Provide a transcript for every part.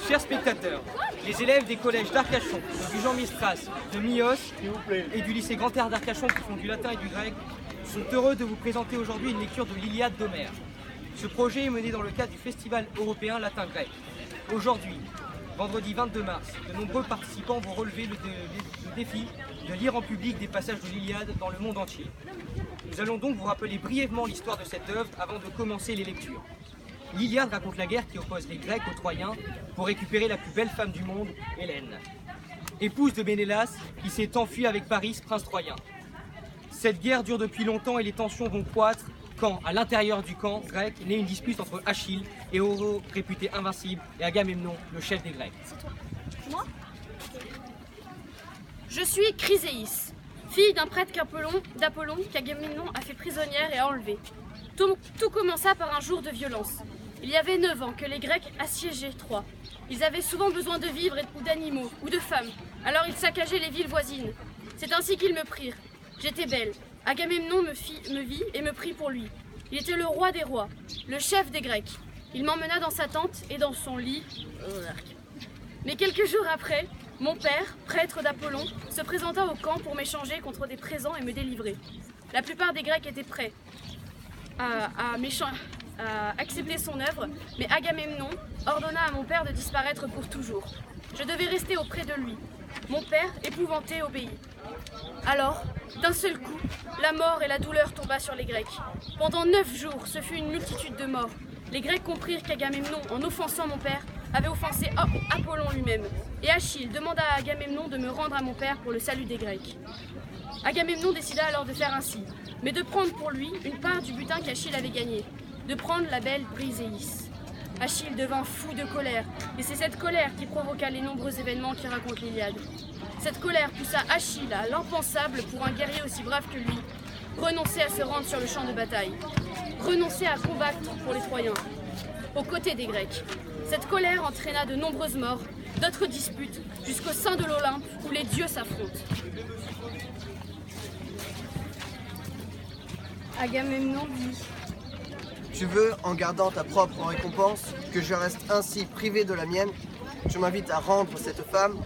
Chers spectateurs, les élèves des collèges d'Arcachon, du Jean Mistras, de Mios et du lycée Grand Air d'Arcachon qui font du latin et du grec sont heureux de vous présenter aujourd'hui une lecture de l'Iliade d'Homère. Ce projet est mené dans le cadre du Festival européen latin-grec. Aujourd'hui, vendredi 22 mars, de nombreux participants vont relever le défi de lire en public des passages de l'Iliade dans le monde entier. Nous allons donc vous rappeler brièvement l'histoire de cette œuvre avant de commencer les lectures. L'Iliade raconte la guerre qui oppose les Grecs aux Troyens pour récupérer la plus belle femme du monde, Hélène, épouse de Ménélas qui s'est enfuie avec Paris, prince troyen. Cette guerre dure depuis longtemps et les tensions vont croître quand, à l'intérieur du camp grec, naît une dispute entre Achille, héros réputé invincible, et Agamemnon, le chef des Grecs. Moi ? Je suis Chryséis, fille d'un prêtre d'Apollon qu'Agamemnon a fait prisonnière et a enlevée. Tout commença par un jour de violence. Il y avait 9 ans que les Grecs assiégeaient Troie. Ils avaient souvent besoin de vivres ou d'animaux ou de femmes, alors ils saccageaient les villes voisines. C'est ainsi qu'ils me prirent. J'étais belle. Agamemnon me vit et me prit pour lui. Il était le roi des rois, le chef des Grecs. Il m'emmena dans sa tente et dans son lit. Mais quelques jours après, mon père, prêtre d'Apollon, se présenta au camp pour m'échanger contre des présents et me délivrer. La plupart des Grecs étaient prêts à accepter son œuvre, mais Agamemnon ordonna à mon père de disparaître pour toujours. Je devais rester auprès de lui. Mon père, épouvanté, obéit. Alors, d'un seul coup, la mort et la douleur tomba sur les Grecs. Pendant 9 jours, ce fut une multitude de morts. Les Grecs comprirent qu'Agamemnon, en offensant mon père, avait offensé Apollon lui-même. Et Achille demanda à Agamemnon de me rendre à mon père pour le salut des Grecs. Agamemnon décida alors de faire ainsi, mais de prendre pour lui une part du butin qu'Achille avait gagné, de prendre la belle Briséis. Achille devint fou de colère, et c'est cette colère qui provoqua les nombreux événements qui racontent l'Iliade. Cette colère poussa Achille à l'impensable pour un guerrier aussi brave que lui, renoncer à se rendre sur le champ de bataille, renoncer à combattre pour les Troyens, aux côtés des Grecs. Cette colère entraîna de nombreuses morts, d'autres disputes, jusqu'au sein de l'Olympe où les dieux s'affrontent. Agamemnon dit: Tu veux, en gardant ta propre récompense, que je reste ainsi privé de la mienne? Je m'invite à rendre cette femme.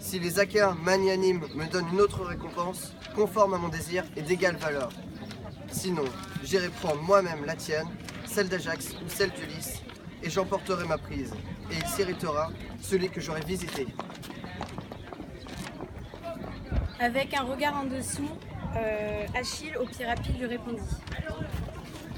Si les Achéens magnanimes me donnent une autre récompense, conforme à mon désir et d'égale valeur. Sinon, j'irai prendre moi-même la tienne, celle d'Ajax ou celle d'Ulysse, et j'emporterai ma prise, et il s'héritera celui que j'aurai visité. Avec un regard en dessous, Achille, au pied rapide, lui répondit: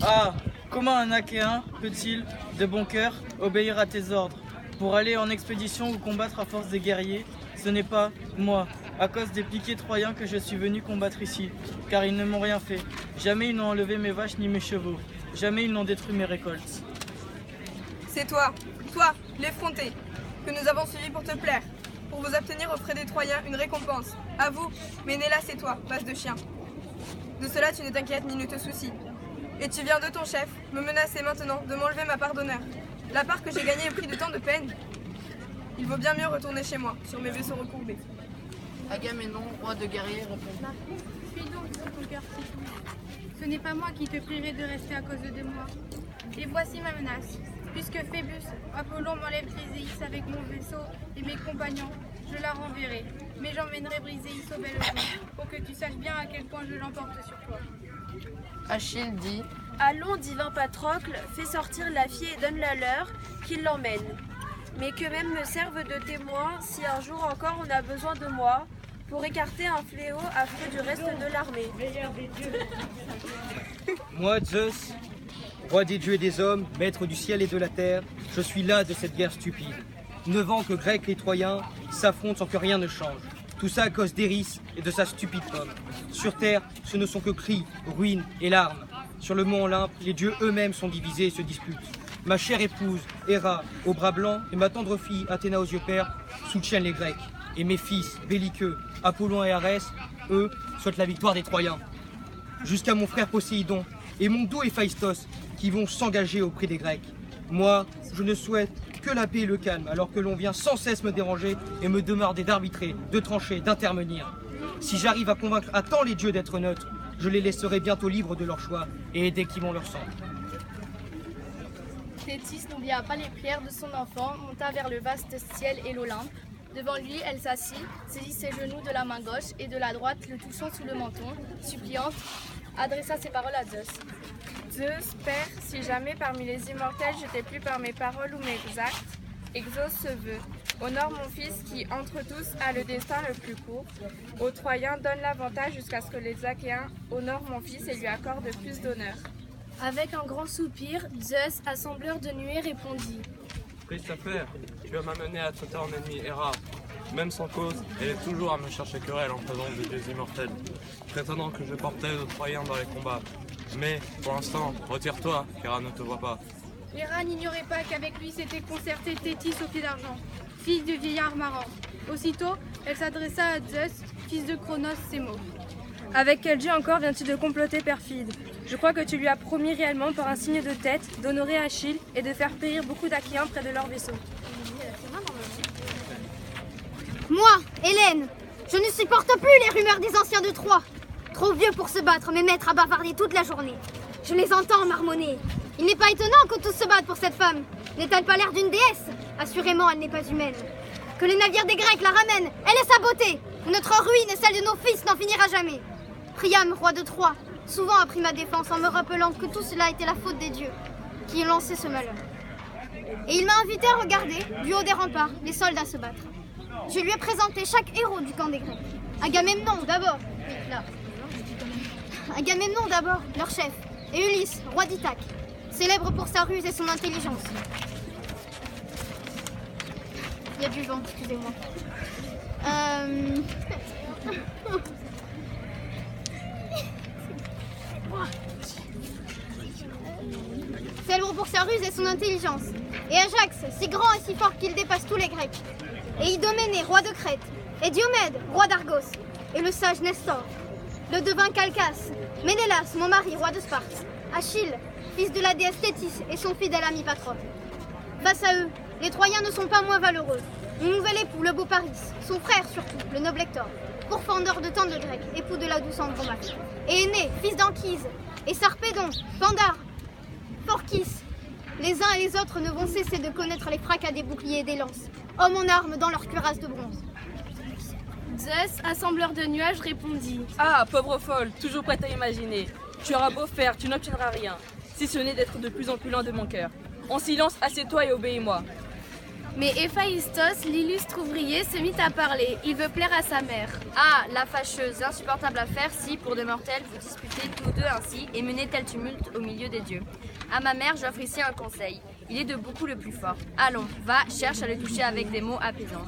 Ah, comment un Achéen peut-il, de bon cœur, obéir à tes ordres? Pour aller en expédition ou combattre à force des guerriers, ce n'est pas, moi, à cause des piquets troyens que je suis venu combattre ici, car ils ne m'ont rien fait. Jamais ils n'ont enlevé mes vaches ni mes chevaux. Jamais ils n'ont détruit mes récoltes. C'est toi, l'effronté, que nous avons suivi pour te plaire, pour vous obtenir auprès des Troyens une récompense. À vous, Ménélas et toi, passe de chien. De cela tu ne t'inquiètes ni ne te soucies. Et tu viens de ton chef, me menacer maintenant de m'enlever ma part d'honneur, la part que j'ai gagnée au prix de tant de peine. Il vaut bien mieux retourner chez moi, sur mes vaisseaux recourbés. Agamemnon, roi de guerriers, répond: Suis donc de ton cœur si doux. Ce n'est pas moi qui te prierai de rester à cause de moi. Et voici ma menace. Puisque Phébus, Apollon m'enlève Chryséis avec mon vaisseau et mes compagnons, je la renverrai. Mais j'emmènerai Briséis au bel jour, pour que tu saches bien à quel point je l'emporte sur toi. Achille dit: Allons, divin Patrocle, fais sortir la fille et donne-la leur, qu'ils l'emmènent. Mais que même me servent de témoin si un jour encore on a besoin de moi, pour écarter un fléau affreux du reste de l'armée. Moi, Zeus, roi des dieux et des hommes, maître du ciel et de la terre, je suis là de cette guerre stupide. 9 ans que Grecs et Troyens s'affrontent sans que rien ne change. Tout ça à cause d'Eris et de sa stupide femme. Sur terre, ce ne sont que cris, ruines et larmes. Sur le mont Olympe, les dieux eux-mêmes sont divisés et se disputent. Ma chère épouse, Héra, aux bras blancs, et ma tendre fille, Athéna aux yeux pères, soutiennent les Grecs. Et mes fils, belliqueux, Apollon et Arès, eux, souhaitent la victoire des Troyens. Jusqu'à mon frère Poséidon et mon doux Héphaïstos, qui vont s'engager auprès des Grecs. Moi, je ne souhaite que la paix et le calme, alors que l'on vient sans cesse me déranger et me demander d'arbitrer, de trancher, d'intervenir. Si j'arrive à convaincre à temps les dieux d'être neutres, je les laisserai bientôt libres de leur choix et aider qui vont leur sang. Thétis n'oublia pas les prières de son enfant, monta vers le vaste ciel et l'Olympe. Devant lui, elle s'assit, saisit ses genoux de la main gauche et de la droite, le touchant sous le menton, suppliante, adressa ses paroles à Zeus. Zeus, Père, si jamais parmi les immortels je t'ai plu par mes paroles ou mes actes, exauce ce vœu. Honore mon fils qui, entre tous, a le destin le plus court. Aux Troyens, donne l'avantage jusqu'à ce que les Achéens honorent mon fils et lui accordent plus d'honneur. Avec un grand soupir, Zeus, assembleur de nuées, répondit. Triste affaire, tu vas m'amener à traiter en ennemi Héra. Même sans cause, elle est toujours à me chercher querelle en présence des dieux immortels, prétendant que je portais aux Troyens dans les combats. Mais, pour l'instant, retire-toi, Héra ne te voit pas. Héra n'ignorait pas qu'avec lui s'était concerté Thétis au pied d'argent, fille du vieillard marrant. Aussitôt, elle s'adressa à Zeus, fils de Cronos, ces mots. Avec quel dieu encore viens-tu de comploter, perfide? Je crois que tu lui as promis réellement par un signe de tête d'honorer Achille et de faire périr beaucoup d'Achéens près de leur vaisseau. Moi, Hélène, je ne supporte plus les rumeurs des anciens de Troie. Trop vieux pour se battre, mais maîtres à bavarder toute la journée. Je les entends marmonner. Il n'est pas étonnant que tous se battent pour cette femme. N'est-elle pas l'air d'une déesse? Assurément, elle n'est pas humaine. Que les navires des Grecs la ramènent, elle est sa beauté. Notre ruine et celle de nos fils n'en finira jamais. Priam, roi de Troie, souvent a pris ma défense en me rappelant que tout cela était la faute des dieux qui ont lancé ce malheur. Et il m'a invité à regarder, du haut des remparts, les soldats se battre. Je lui ai présenté chaque héros du camp des Grecs. Agamemnon d'abord, oui, là. Agamemnon d'abord, leur chef, et Ulysse, roi d'Ithaque, célèbre pour sa ruse et son intelligence. Il y a du vent, excusez-moi. Célèbre pour sa ruse et son intelligence. Et Ajax, si grand et si fort qu'il dépasse tous les Grecs. Et Idoménée, roi de Crète. Et Diomède, roi d'Argos. Et le sage Nestor. Le devin Calchas. Ménélas, mon mari, roi de Sparte. Achille, fils de la déesse Thétis et son fidèle ami Patrocle. Face à eux, les Troyens ne sont pas moins valeureux. Mon nouvel époux, le beau Paris, son frère surtout, le noble Hector, pourfendeur de tant de Grecs, époux de la douce Andromaque, et Aîné, fils d'Anchise, et Sarpédon, Pandare, Phorkys. Les uns et les autres ne vont cesser de connaître les fracas des boucliers et des lances, hommes en armes dans leurs cuirasses de bronze. Zeus, assembleur de nuages, répondit. Ah, pauvre folle, toujours prête à imaginer. Tu auras beau faire, tu n'obtiendras rien, si ce n'est d'être de plus en plus loin de mon cœur. En silence, assieds-toi et obéis-moi. Mais Héphaïstos, l'illustre ouvrier, se mit à parler. Il veut plaire à sa mère. Ah, la fâcheuse, insupportable affaire si, pour de mortels, vous disputez tous deux ainsi et menez tel tumulte au milieu des dieux. À ma mère, j'offre ici un conseil. Il est de beaucoup le plus fort. Allons, va, cherche à le toucher avec des mots apaisants.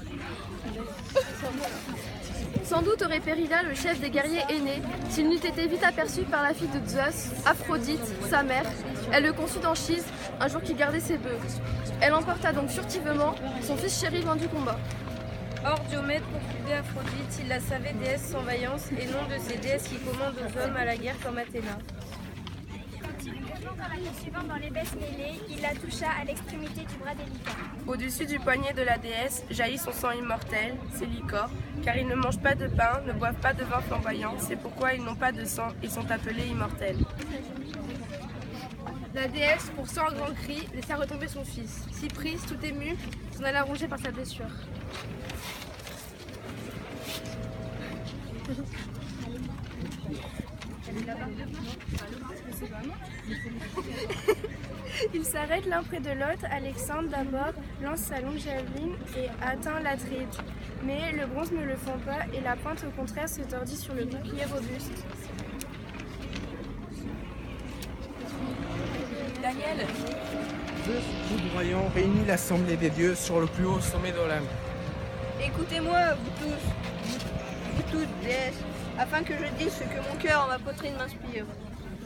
Sans doute aurait péri là le chef des guerriers aînés s'il n'eût été vite aperçu par la fille de Zeus, Aphrodite, sa mère. Elle le conçut d'Anchise un jour qu'il gardait ses bœufs. Elle emporta donc furtivement son fils chéri loin du combat. Or Diomède concluait Aphrodite, il la savait déesse sans vaillance et non de ces déesses qui commandent aux hommes à la guerre comme Athéna. Suivant dans l'épaisse mêlée, il la toucha à l'extrémité du bras délicat. Au-dessus du poignet de la déesse jaillit son sang immortel, ses liquors, car ils ne mangent pas de pain, ne boivent pas de vin flamboyant, c'est pourquoi ils n'ont pas de sang, ils sont appelés immortels. La déesse, poussant un grand cri, laissa retomber son fils. Si prise, tout émue, s'en alla ronger par sa blessure. Ils s'arrêtent l'un près de l'autre. Alexandre d'abord lance sa longue javeline et atteint l'Atride. Mais le bronze ne le fend pas et la pointe au contraire se tordit sur le bouclier robuste. Daniel, Zeus, foudroyant, réunit l'assemblée des dieux sur le plus haut sommet d'Olympe. Écoutez-moi, vous tous, déesses, afin que je dise ce que mon cœur en ma poitrine m'inspire.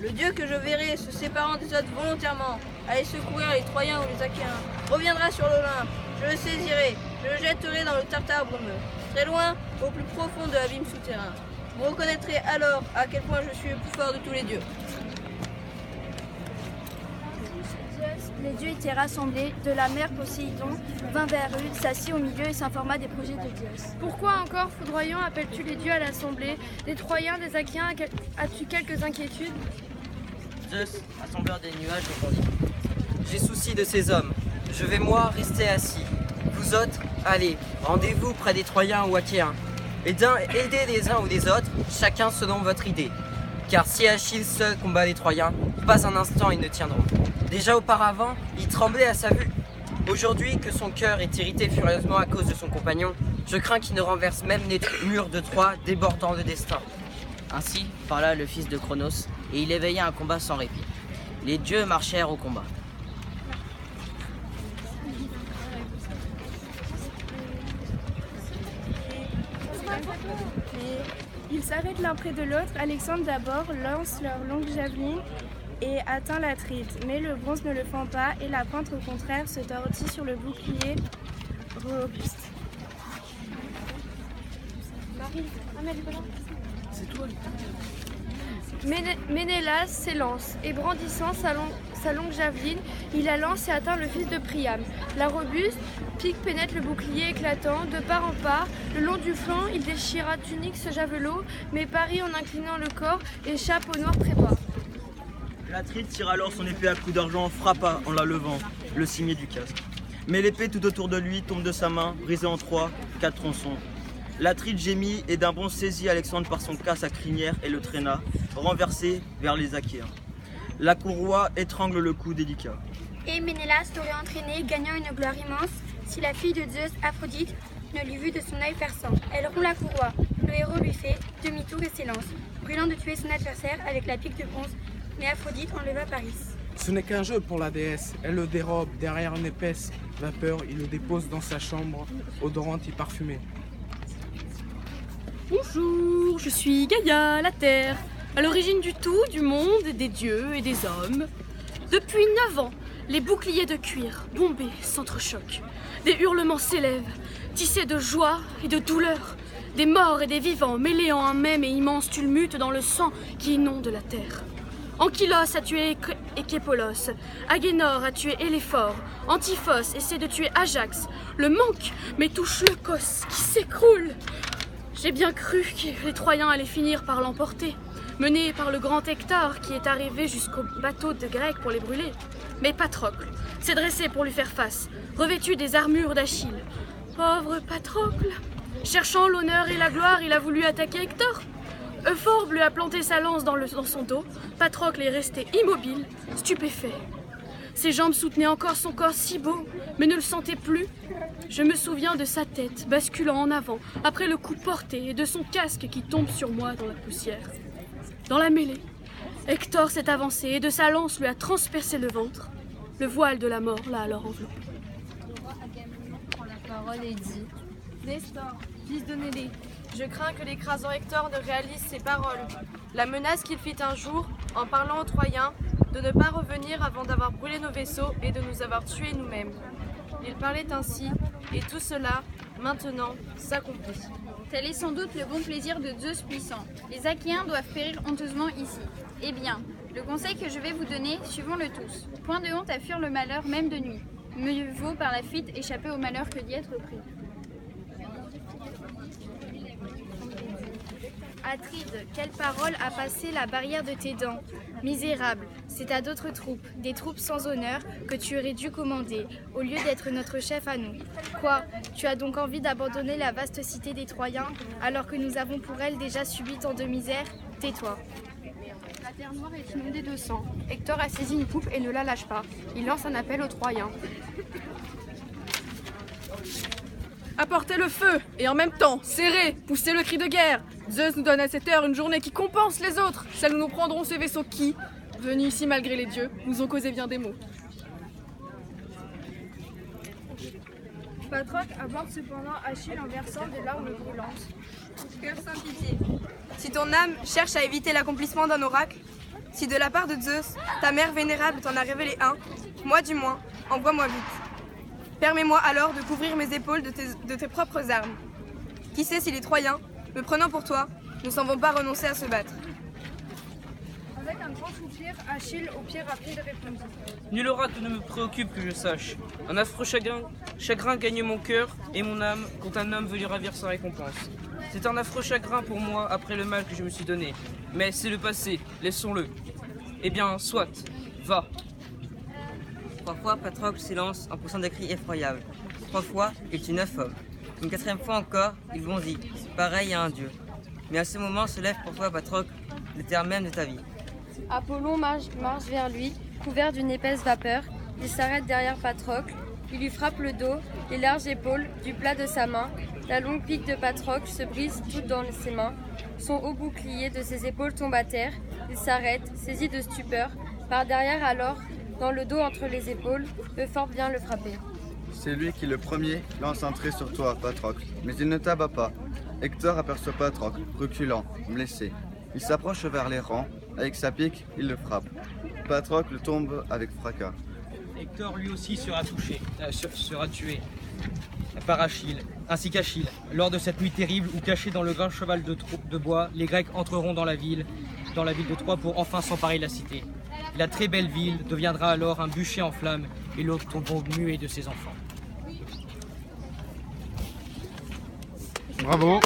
Le dieu que je verrai se séparant des autres volontairement, aller secourir les Troyens ou les Achéens, reviendra sur l'Olympe, je le saisirai, je le jetterai dans le Tartare brumeux, très loin, au plus profond de l'abîme souterrain. Vous reconnaîtrez alors à quel point je suis le plus fort de tous les dieux. Les dieux étaient rassemblés, de la mer Poséidon vint vers eux, s'assit au milieu et s'informa des projets de Zeus. Pourquoi encore, foudroyant, appelles-tu les dieux à l'assemblée? Des Troyens, des Achéens, as-tu quelques inquiétudes? Zeus, assembleur des nuages, répondit. j'ai souci de ces hommes. Je vais moi rester assis. Vous autres, allez, rendez-vous près des Troyens ou Achéens. Aidez les uns ou les autres, chacun selon votre idée. Car si Achille seul combat les Troyens, pas un instant ils ne tiendront. Déjà auparavant, il tremblait à sa vue. Aujourd'hui que son cœur est irrité furieusement à cause de son compagnon, je crains qu'il ne renverse même les murs de Troie, débordant le destin. Ainsi parla le fils de Cronos, et il éveilla un combat sans répit. Les dieux marchèrent au combat. Ils s'arrêtent l'un près de l'autre. Alexandre d'abord lance leur longue javeline et atteint l'Atride. Mais le bronze ne le fend pas et la pointe au contraire se tordit sur le bouclier robuste. C'est toi. Ménélas s'élance et brandissant sa longue javeline, il la lance et atteint le fils de Priam. La robuste pique pénètre le bouclier éclatant, de part en part, le long du flanc, il déchira tunique ce javelot, mais Paris en inclinant le corps échappe au noir trépas. L'Atride tira alors son épée à coups d'argent, frappa en la levant, le cimier du casque. Mais l'épée tout autour de lui tombe de sa main, brisée en 3, 4 tronçons. L'Atride gémit et d'un bond saisit Alexandre par son casque à crinière et le traîna, renversé vers les Achéens. La courroie étrangle le cou délicat. Et Ménélas l'aurait entraîné, gagnant une gloire immense, si la fille de Zeus, Aphrodite, ne l'eût vu de son œil perçant. Elle rompt la courroie, le héros lui fait demi-tour et s'élance, brûlant de tuer son adversaire avec la pique de bronze, mais Aphrodite enleva Paris. Ce n'est qu'un jeu pour la déesse, elle le dérobe derrière une épaisse vapeur, il le dépose dans sa chambre, odorante et parfumée. Bonjour, je suis Gaïa, la Terre, à l'origine du tout, du monde, des dieux et des hommes. Depuis 9 ans, les boucliers de cuir, bombés, s'entrechoquent. Des hurlements s'élèvent, tissés de joie et de douleur. Des morts et des vivants mêlés en un même et immense tumulte dans le sang qui inonde la terre. Ankylos a tué Éképolos, Agénor a tué Éléphore, Antiphos essaie de tuer Ajax. Le manque, mais touche le cos qui s'écroule. J'ai bien cru que les Troyens allaient finir par l'emporter, menés par le grand Hector qui est arrivé jusqu'au bateau de Grecs pour les brûler. Mais Patrocle s'est dressé pour lui faire face, revêtu des armures d'Achille. Pauvre Patrocle, cherchant l'honneur et la gloire, il a voulu attaquer Hector. Euphorbe lui a planté sa lance dans son dos. Patrocle est resté immobile, stupéfait. Ses jambes soutenaient encore son corps si beau, mais ne le sentaient plus. Je me souviens de sa tête basculant en avant, après le coup porté, et de son casque qui tombe sur moi dans la poussière. Dans la mêlée, Hector s'est avancé et de sa lance lui a transpercé le ventre. Le voile de la mort l'a alors enveloppé. Agamemnon prend la parole et dit: Nestor, fils de Nélée, je crains que l'écrasant Hector ne réalise ses paroles. La menace qu'il fit un jour, en parlant aux Troyens, de ne pas revenir avant d'avoir brûlé nos vaisseaux et de nous avoir tués nous-mêmes. Il parlait ainsi, et tout cela, maintenant, s'accomplit. Tel est sans doute le bon plaisir de Zeus puissant. Les Achéens doivent périr honteusement ici. Eh bien, le conseil que je vais vous donner, suivons-le tous. Point de honte à fuir le malheur, même de nuit. Mieux vaut par la fuite échapper au malheur que d'y être pris. Atride, quelle parole a passé la barrière de tes dents? Misérable, c'est à d'autres troupes, des troupes sans honneur, que tu aurais dû commander, au lieu d'être notre chef à nous. Quoi, tu as donc envie d'abandonner la vaste cité des Troyens, alors que nous avons pour elle déjà subi tant de misère? Tais-toi. La terre noire est inondée de sang. Hector a saisi une coupe et ne la lâche pas. Il lance un appel aux Troyens. Apportez le feu, et en même temps, serrez, poussez le cri de guerre. Zeus nous donne à cette heure une journée qui compense les autres, celles où nous prendrons ces vaisseaux qui, venus ici malgré les dieux, nous ont causé bien des maux. Patrocle aborde cependant Achille en versant des larmes brûlantes. Cœur sans pitié, si ton âme cherche à éviter l'accomplissement d'un oracle, si de la part de Zeus, ta mère vénérable t'en a révélé un, moi du moins, envoie-moi vite. Permets-moi alors de couvrir mes épaules de tes propres armes. Qui sait si les Troyens, me prenant pour toi, ne s'en vont pas renoncer à se battre. Avec un grand soupir, Achille, au pied rapide, répondit. Nul oracle ne me préoccupe que je sache. Un affreux chagrin gagne mon cœur et mon âme quand un homme veut lui ravir sa récompense. C'est un affreux chagrin pour moi après le mal que je me suis donné. Mais c'est le passé, laissons-le. Eh bien, soit, va. 3 fois, Patrocle s'élance en poussant des cris effroyables. 3 fois, il tue 9 hommes. Une 4e fois encore, il bondit, pareil à un dieu. Mais à ce moment se lève pour toi, Patrocle, le terme même de ta vie. Apollon marche vers lui, couvert d'une épaisse vapeur. Il s'arrête derrière Patrocle. Il lui frappe le dos, les larges épaules, du plat de sa main. La longue pique de Patrocle se brise toute dans ses mains. Son haut bouclier de ses épaules tombe à terre. Il s'arrête, saisi de stupeur. Par derrière alors, dans le dos entre les épaules, Euphorbe vient le frapper. C'est lui qui le premier lance un trait sur toi, Patrocle, mais il ne t'abat pas. Hector aperçoit Patrocle, reculant, blessé. Il s'approche vers les rangs, avec sa pique, il le frappe. Patrocle tombe avec fracas. Hector lui aussi sera tué par Achille, ainsi qu'Achille, lors de cette nuit terrible où, cachés dans le grand cheval de bois, les Grecs entreront dans la ville de Troie pour enfin s'emparer de la cité. La très belle ville deviendra alors un bûcher en flammes et l'autre tombeau muet de ses enfants. Bravo.